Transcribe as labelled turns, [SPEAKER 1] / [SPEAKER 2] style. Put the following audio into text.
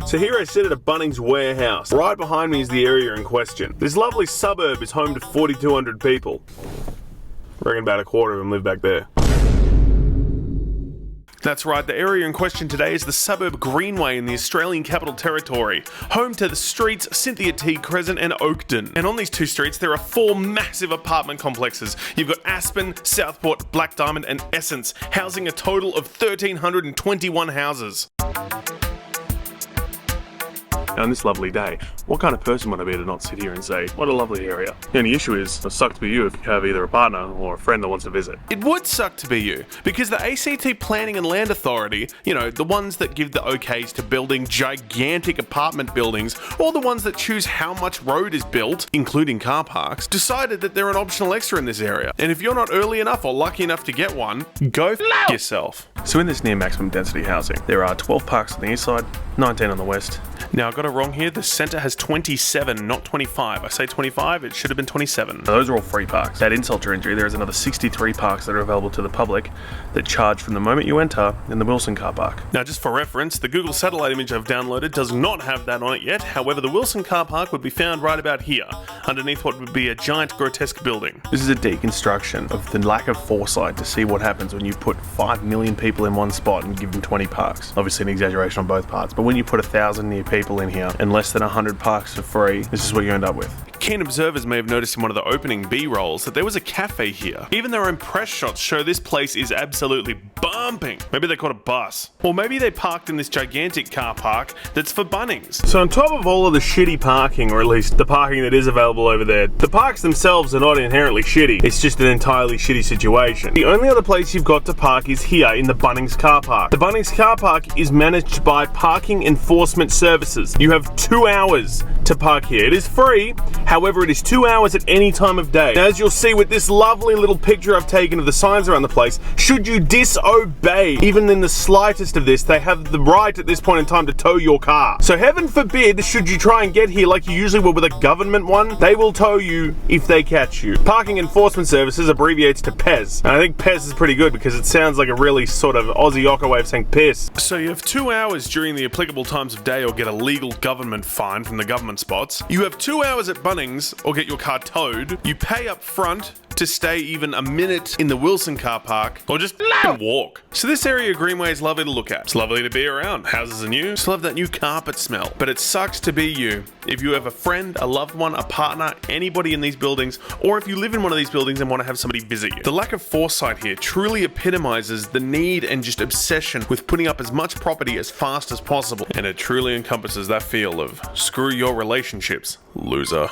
[SPEAKER 1] So here I sit at a Bunnings warehouse. Right behind me is the area in question. This lovely suburb is home to 4,200 people. I reckon about a quarter of them live back there. That's right, the area in question today is the suburb Greenway in the Australian Capital Territory, home to the streets Cynthia T. Crescent and Oakden. And on these two streets there are 4 massive apartment complexes. You've got Aspen, Southport, Black Diamond and Essence, housing a total of 1,321 houses. Now, on this lovely day, what kind of person would I be to not sit here and say, what a lovely area? The only issue is, it sucks to be you if you have either a partner or a friend that wants to visit. It would suck to be you, because the A.C.T Planning and Land Authority, you know, the ones that give the okays to building gigantic apartment buildings, or the ones that choose how much road is built, including car parks, decided that they're an optional extra in this area. And if you're not early enough or lucky enough to get one, go f yourself. So in this near maximum density housing, there are 12 parks on the east side, 19 on the west. Now I got it wrong here, the centre has 27, not 25. I say 25, it should have been 27. Now, those are all free parks. At insult to injury, there is another 63 parks that are available to the public that charge from the moment you enter in the Wilson car park. Now just for reference, the Google satellite image I've downloaded does not have that on it yet. However, the Wilson car park would be found right about here, underneath what would be a giant grotesque building. This is a deconstruction of the lack of foresight to see what happens when you put 5 million people in one spot and give them 20 parks. Obviously an exaggeration on both parts, but when you put 1,000 new people in here and less than 100 parks for free, this is what you end up with. Keen observers may have noticed in one of the opening B-rolls that there was a cafe here. Even their own press shots show this place is absolutely bumping. Maybe they caught a bus. Or maybe they parked in this gigantic car park that's for Bunnings. So on top of all of the shitty parking, or at least the parking that is available over there, the parks themselves are not inherently shitty. It's just an entirely shitty situation. The only other place you've got to park is here in the Bunnings car park. The Bunnings car park is managed by Parking Enforcement Services. You have 2 hours to park here. It is free. However, it is 2 hours at any time of day. Now, as you'll see with this lovely little picture I've taken of the signs around the place, should you disobey even in the slightest of this, they have the right at this point in time to tow your car. So heaven forbid, should you try and get here like you usually would with a government one, they will tow you if they catch you. Parking Enforcement Services abbreviates to PES. And I think PES is pretty good because it sounds like a really sort of Aussie-ocker way of saying piss. So you have 2 hours during the applicable times of day or get a legal government fine from the government spots. You have 2 hours at Bunnings or get your car towed. You pay up front to stay even a minute in the Wilson car park, or just walk. So this area of Greenway is lovely to look at. It's lovely to be around. Houses are new. Still have that new carpet smell. But it sucks to be you. If you have a friend, a loved one, a partner, anybody in these buildings, or if you live in one of these buildings and want to have somebody visit you. The lack of foresight here truly epitomizes the need and just obsession with putting up as much property as fast as possible. And it truly encompasses that feel of screw your relationships, loser.